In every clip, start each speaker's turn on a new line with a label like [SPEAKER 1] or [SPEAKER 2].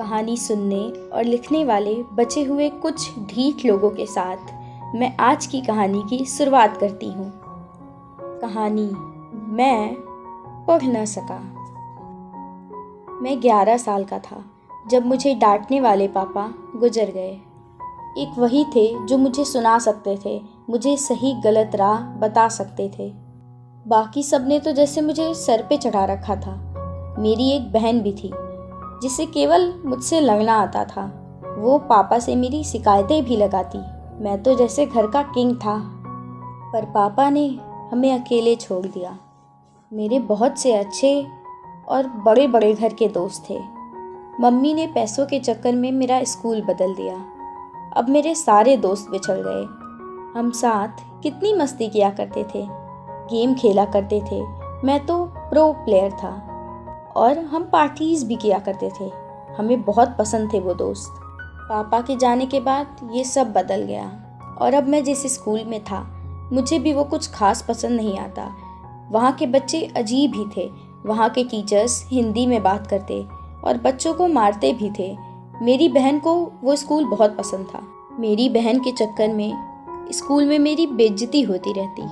[SPEAKER 1] कहानी सुनने और लिखने वाले बचे हुए कुछ ढीठ लोगों के साथ मैं आज की कहानी की शुरुआत करती हूँ। कहानी मैं पढ़ न सका। मैं 11 साल का था जब मुझे डांटने वाले पापा गुजर गए। एक वही थे जो मुझे सुना सकते थे, मुझे सही गलत राह बता सकते थे। बाकी सबने तो जैसे मुझे सर पे चढ़ा रखा था। मेरी एक बहन भी थी जिसे केवल मुझसे लड़ना आता था। वो पापा से मेरी शिकायतें भी लगाती। मैं तो जैसे घर का किंग था। पर पापा ने हमें अकेले छोड़ दिया। मेरे बहुत से अच्छे और बड़े बड़े घर के दोस्त थे। मम्मी ने पैसों के चक्कर में मेरा स्कूल बदल दिया। अब मेरे सारे दोस्त बिछड़ गए। हम साथ कितनी मस्ती किया करते थे, गेम खेला करते थे। मैं तो प्रो प्लेयर था और हम पार्टीज भी किया करते थे। हमें बहुत पसंद थे वो दोस्त। पापा के जाने के बाद ये सब बदल गया और अब मैं जिस स्कूल में था मुझे भी वो कुछ खास पसंद नहीं आता। वहाँ के बच्चे अजीब ही थे। वहाँ के टीचर्स हिंदी में बात करते और बच्चों को मारते भी थे। मेरी बहन को वो स्कूल बहुत पसंद था। मेरी बहन के चक्कर में स्कूल में मेरी बेइज्जती होती रहती।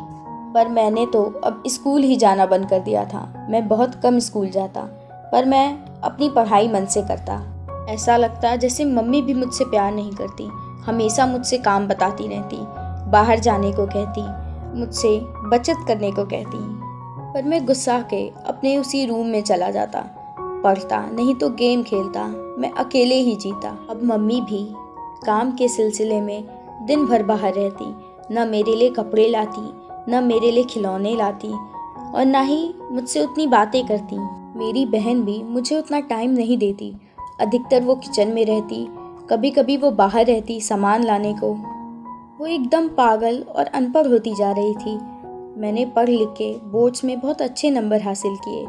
[SPEAKER 1] पर मैंने तो अब स्कूल ही जाना बंद कर दिया था। मैं बहुत कम स्कूल जाता, पर मैं अपनी पढ़ाई मन से करता। ऐसा लगता जैसे मम्मी भी मुझसे प्यार नहीं करती। हमेशा मुझसे काम बताती रहती, बाहर जाने को कहती, मुझसे बचत करने को कहती। पर मैं गुस्सा के अपने उसी रूम में चला जाता, पढ़ता नहीं तो गेम खेलता। मैं अकेले ही जीता। अब मम्मी भी काम के सिलसिले में दिन भर बाहर रहती। न मेरे लिए कपड़े लाती, न मेरे लिए खिलौने लाती और ना ही मुझसे उतनी बातें करती। मेरी बहन भी मुझे उतना टाइम नहीं देती। अधिकतर वो किचन में रहती, कभी कभी वो बाहर रहती सामान लाने को। वो एकदम पागल और अनपढ़ होती जा रही थी। मैंने पढ़ लिख के बोर्ड्स में बहुत अच्छे नंबर हासिल किए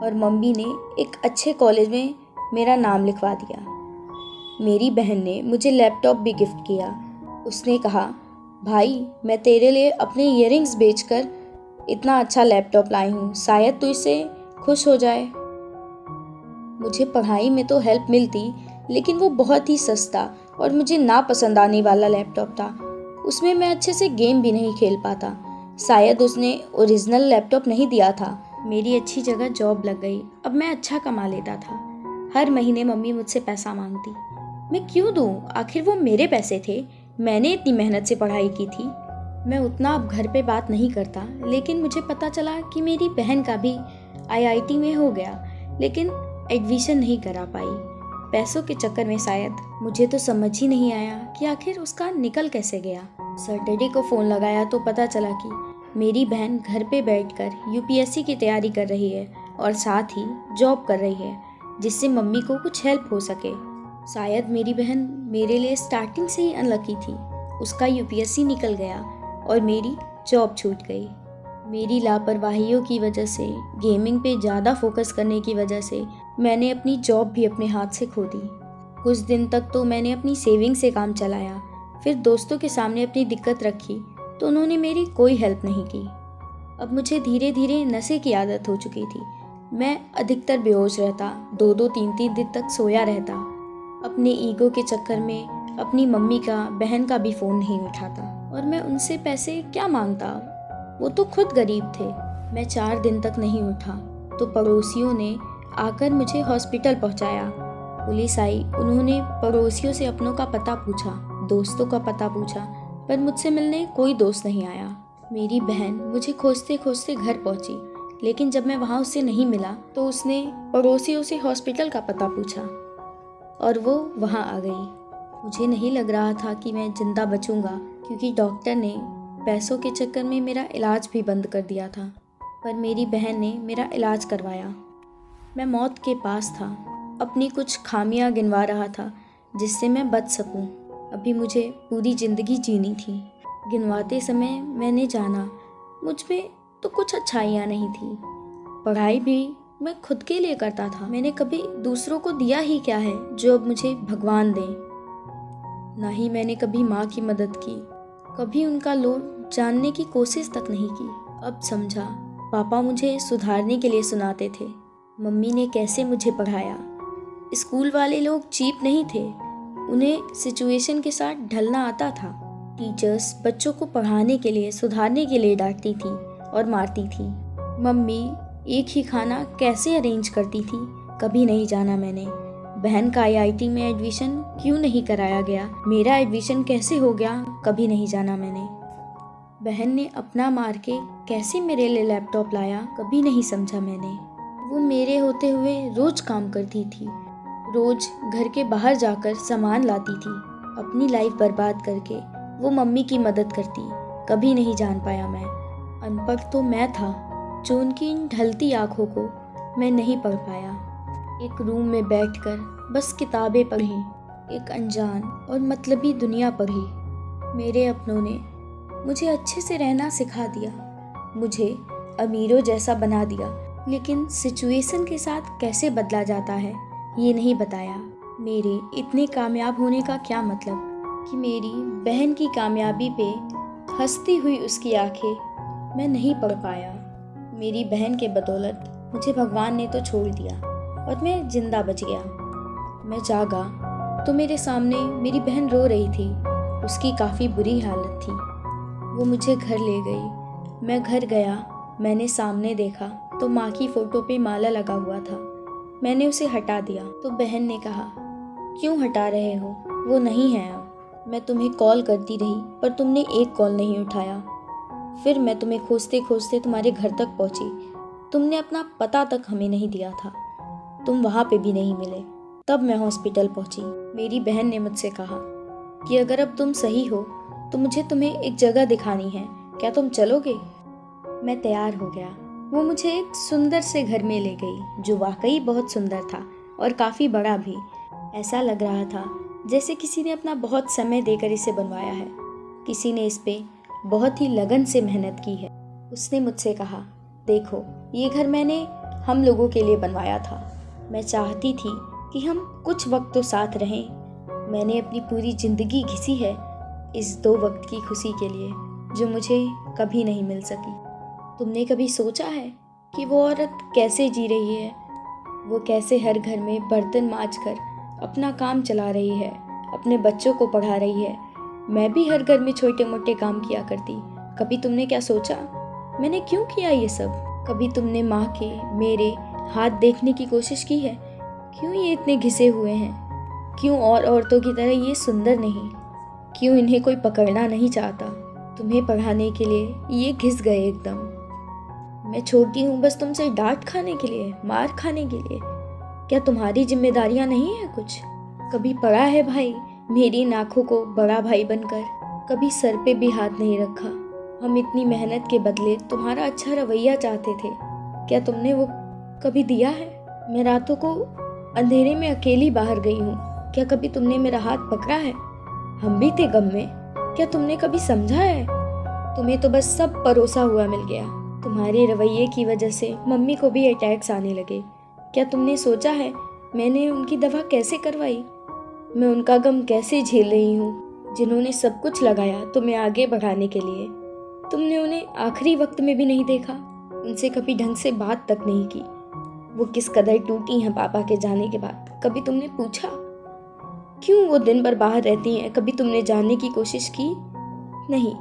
[SPEAKER 1] और मम्मी ने एक अच्छे कॉलेज में मेरा नाम लिखवा दिया। मेरी बहन ने मुझे लैपटॉप भी गिफ्ट किया। उसने कहा, भाई मैं तेरे लिए अपने इयररिंग्स बेचकर इतना अच्छा लैपटॉप लाई हूँ, शायद तू इससे खुश हो जाए। मुझे पढ़ाई में तो हेल्प मिलती, लेकिन वो बहुत ही सस्ता और मुझे ना पसंद आने वाला लैपटॉप था। उसमें मैं अच्छे से गेम भी नहीं खेल पाता। शायद उसने ओरिजिनल लैपटॉप नहीं दिया था। मेरी अच्छी जगह जॉब लग गई। अब मैं अच्छा कमा लेता था। हर महीने मम्मी मुझसे पैसा मांगती। मैं क्यों दूँ? आखिर वो मेरे पैसे थे। मैंने इतनी मेहनत से पढ़ाई की थी। मैं उतना अब घर पे बात नहीं करता, लेकिन मुझे पता चला कि मेरी बहन का भी आईआईटी में हो गया, लेकिन एडमिशन नहीं करा पाई पैसों के चक्कर में शायद। मुझे तो समझ ही नहीं आया कि आखिर उसका निकल कैसे गया। सैटरडे को फ़ोन लगाया तो पता चला कि मेरी बहन घर पे बैठकर यूपीएससी की तैयारी कर रही है और साथ ही जॉब कर रही है, जिससे मम्मी को कुछ हेल्प हो सके। शायद मेरी बहन मेरे लिए स्टार्टिंग से ही अनलकी थी। उसका यूपीएससी निकल गया और मेरी जॉब छूट गई। मेरी लापरवाहियों की वजह से, गेमिंग पे ज़्यादा फोकस करने की वजह से मैंने अपनी जॉब भी अपने हाथ से खो दी। कुछ दिन तक तो मैंने अपनी सेविंग से काम चलाया। फिर दोस्तों के सामने अपनी दिक्कत रखी तो उन्होंने मेरी कोई हेल्प नहीं की। अब मुझे धीरे धीरे नशे की आदत हो चुकी थी। मैं अधिकतर बेहोश रहता, 2-2, 3-3 दिन तक सोया रहता। अपने ईगो के चक्कर में अपनी मम्मी का, बहन का भी फ़ोन नहीं उठाता और मैं उनसे पैसे क्या मांगता। वो तो खुद गरीब थे। मैं 4 दिन तक नहीं उठा तो पड़ोसियों ने आकर मुझे हॉस्पिटल पहुंचाया। पुलिस आई, उन्होंने पड़ोसियों से अपनों का पता पूछा, दोस्तों का पता पूछा, पर मुझसे मिलने कोई दोस्त नहीं आया। मेरी बहन मुझे खोजते खोजते घर पहुंची, लेकिन जब मैं वहाँ उससे नहीं मिला तो उसने पड़ोसियों से हॉस्पिटल का पता पूछा और वो वहाँ आ गई। मुझे नहीं लग रहा था कि मैं जिंदा बचूंगा, क्योंकि डॉक्टर ने पैसों के चक्कर में मेरा इलाज भी बंद कर दिया था। पर मेरी बहन ने मेरा इलाज करवाया। मैं मौत के पास था। अपनी कुछ खामियां गिनवा रहा था जिससे मैं बच सकूं। अभी मुझे पूरी ज़िंदगी जीनी थी। गिनवाते समय मैंने जाना मुझ में तो कुछ अच्छाइयाँ नहीं थी। पढ़ाई भी मैं खुद के लिए करता था। मैंने कभी दूसरों को दिया ही क्या है जो अब मुझे भगवान दे। ना ही मैंने कभी माँ की मदद की, कभी उनका लोभ जानने की कोशिश तक नहीं की। अब समझा, पापा मुझे सुधारने के लिए सुनाते थे। मम्मी ने कैसे मुझे पढ़ाया, स्कूल वाले लोग चीप नहीं थे, उन्हें सिचुएशन के साथ ढलना आता था। टीचर्स बच्चों को पढ़ाने के लिए, सुधारने के लिए डांटती थी और मारती थी। मम्मी एक ही खाना कैसे अरेंज करती थी, कभी नहीं जाना मैंने। बहन का IIT में एडमिशन क्यों नहीं कराया गया, मेरा एडमिशन कैसे हो गया, कभी नहीं जाना मैंने। बहन ने अपना मार के कैसे मेरे लिए लैपटॉप लाया, कभी नहीं समझा मैंने। वो मेरे होते हुए रोज काम करती थी, रोज घर के बाहर जाकर सामान लाती थी, अपनी लाइफ बर्बाद करके वो मम्मी की मदद करती, कभी नहीं जान पाया मैं। अनपढ़ तो मैं था, जो उनकी इन ढलती आंखों को मैं नहीं पढ़ पाया। एक रूम में बैठकर बस किताबें पढ़ी, एक अनजान और मतलबी दुनिया पढ़ी। मेरे अपनों ने मुझे अच्छे से रहना सिखा दिया, मुझे अमीरों जैसा बना दिया, लेकिन सिचुएशन के साथ कैसे बदला जाता है ये नहीं बताया। मेरे इतने कामयाब होने का क्या मतलब कि मेरी बहन की कामयाबी पे हंसती हुई उसकी आंखें मैं नहीं पढ़ पाया। मेरी बहन के बदौलत मुझे भगवान ने तो छोड़ दिया और मैं जिंदा बच गया। मैं जागा तो मेरे सामने मेरी बहन रो रही थी, उसकी काफ़ी बुरी हालत थी। वो मुझे घर ले गई, मैं घर गया, मैंने सामने देखा तो माँ की फ़ोटो पे माला लगा हुआ था। मैंने उसे हटा दिया तो बहन ने कहा, क्यों हटा रहे हो, वो नहीं है अब। मैं तुम्हें कॉल करती रही पर तुमने एक कॉल नहीं उठाया। फिर मैं तुम्हें खोजते खोजते तुम्हारे घर तक पहुंची, तुमने अपना पता तक हमें नहीं दिया था, तुम वहाँ पे भी नहीं मिले। तब मैं हॉस्पिटल पहुंची। मेरी बहन ने मुझसे कहा कि अगर अब तुम सही हो तो मुझे तुम्हें एक जगह दिखानी है, क्या तुम चलोगे? मैं तैयार हो गया। वो मुझे एक सुंदर से घर में ले गई, जो वाकई बहुत सुंदर था और काफ़ी बड़ा भी। ऐसा लग रहा था जैसे किसी ने अपना बहुत समय देकर इसे बनवाया है, किसी ने इस पे बहुत ही लगन से मेहनत की है। उसने मुझसे कहा, देखो ये घर मैंने हम लोगों के लिए बनवाया था। मैं चाहती थी कि हम कुछ वक्त तो साथ रहें। मैंने अपनी पूरी ज़िंदगी घिसी है इस 2 वक्त की खुशी के लिए, जो मुझे कभी नहीं मिल सकी। तुमने कभी सोचा है कि वो औरत कैसे जी रही है? वो कैसे हर घर में बर्तन मांज कर अपना काम चला रही है, अपने बच्चों को पढ़ा रही है। मैं भी हर घर में छोटे मोटे काम किया करती। कभी तुमने क्या सोचा मैंने क्यों किया ये सब? कभी तुमने माँ के, मेरे हाथ देखने की कोशिश की है? क्यों ये इतने घिसे हुए हैं? क्यों और औरतों की तरह ये सुंदर नहीं? क्यों इन्हें कोई पकड़ना नहीं चाहता? तुम्हें पढ़ाने के लिए ये घिस गए एकदम। मैं छोटी हूँ बस तुमसे डांट खाने के लिए, मार खाने के लिए। क्या तुम्हारी जिम्मेदारियाँ नहीं है कुछ? कभी पढ़ा है भाई मेरी इन आँखों को बड़ा भाई बनकर? कभी सर पे भी हाथ नहीं रखा। हम इतनी मेहनत के बदले तुम्हारा अच्छा रवैया चाहते थे, क्या तुमने वो कभी दिया है? मैं रातों को अंधेरे में अकेली बाहर गई हूँ, क्या कभी तुमने मेरा हाथ पकड़ा है? हम भी थे गम में, क्या तुमने कभी समझा है? तुम्हें तो बस सब परोसा हुआ मिल गया। तुम्हारे रवैये की वजह से मम्मी को भी अटैक्स आने लगे। क्या तुमने सोचा है मैंने उनकी दवा कैसे करवाई? मैं उनका गम कैसे झेल रही हूँ, जिन्होंने सब कुछ लगाया तुम्हें आगे बढ़ाने के लिए। तुमने उन्हें आखिरी वक्त में भी नहीं देखा, उनसे कभी ढंग से बात तक नहीं की। वो किस कदर टूटी हैं पापा के जाने के बाद, कभी तुमने पूछा? क्यों वो दिन भर बाहर रहती हैं, कभी तुमने जानने की कोशिश की? नहीं,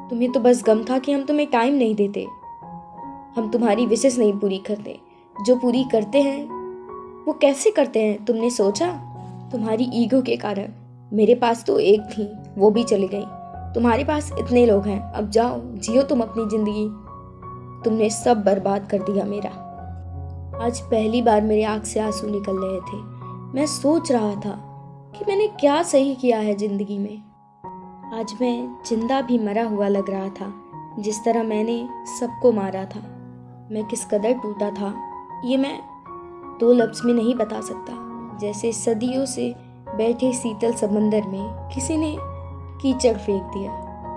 [SPEAKER 1] तुम्हें तो बस गम था कि हम तुम्हें टाइम नहीं देते, हम तुम्हारी विशेष नहीं पूरी करते। जो पूरी करते हैं वो कैसे करते हैं तुमने सोचा? तुम्हारी ईगो के कारण। मेरे पास तो एक थी, वो भी चली गई। तुम्हारे पास इतने लोग हैं, अब जाओ जियो तुम अपनी जिंदगी। तुमने सब बर्बाद कर दिया मेरा। आज पहली बार मेरे आँख से आंसू निकल रहे थे। मैं सोच रहा था कि मैंने क्या सही किया है जिंदगी में। आज मैं जिंदा भी मरा हुआ लग रहा था, जिस तरह मैंने सबको मारा था। मैं किस कदर टूटा था ये मैं 2 लफ्ज़ में नहीं बता सकता। जैसे सदियों से बैठे शीतल समंदर में किसी ने कीचड़ फेंक दिया।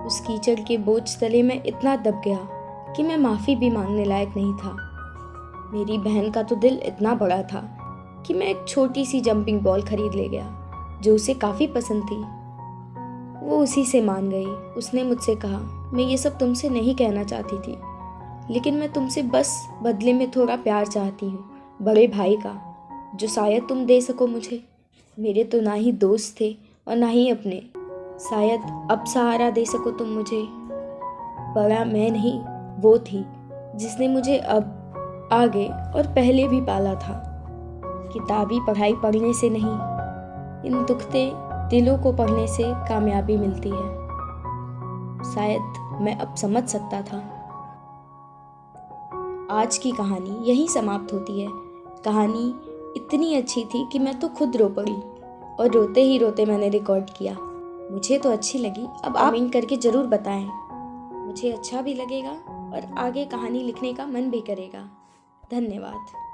[SPEAKER 1] उस कीचड़ के बोझ तले मैं इतना दब गया कि मैं माफ़ी भी मांगने लायक नहीं था। मेरी बहन का तो दिल इतना बड़ा था कि मैं एक छोटी सी जंपिंग बॉल खरीद ले गया, जो उसे काफ़ी पसंद थी। वो उसी से मान गई। उसने मुझसे कहा, मैं ये सब तुमसे नहीं कहना चाहती थी, लेकिन मैं तुमसे बस बदले में थोड़ा प्यार चाहती हूँ, बड़े भाई का, जो शायद तुम दे सको मुझे। मेरे तो ना ही दोस्त थे और ना ही अपने, शायद अब सहारा दे सको तुम मुझे। बड़ा मैं नहीं, वो थी जिसने मुझे अब, आगे और पहले भी पाला था। किताबी पढ़ाई पढ़ने से नहीं, इन दुखते दिलों को पढ़ने से कामयाबी मिलती है। शायद मैं अब समझ सकता था। आज की कहानी यहीं समाप्त होती है। कहानी इतनी अच्छी थी कि मैं तो खुद रो पड़ी और रोते ही रोते मैंने रिकॉर्ड किया। मुझे तो अच्छी लगी। अब आप कमेंट करके ज़रूर बताएं, मुझे अच्छा भी लगेगा और आगे कहानी लिखने का मन भी करेगा। धन्यवाद।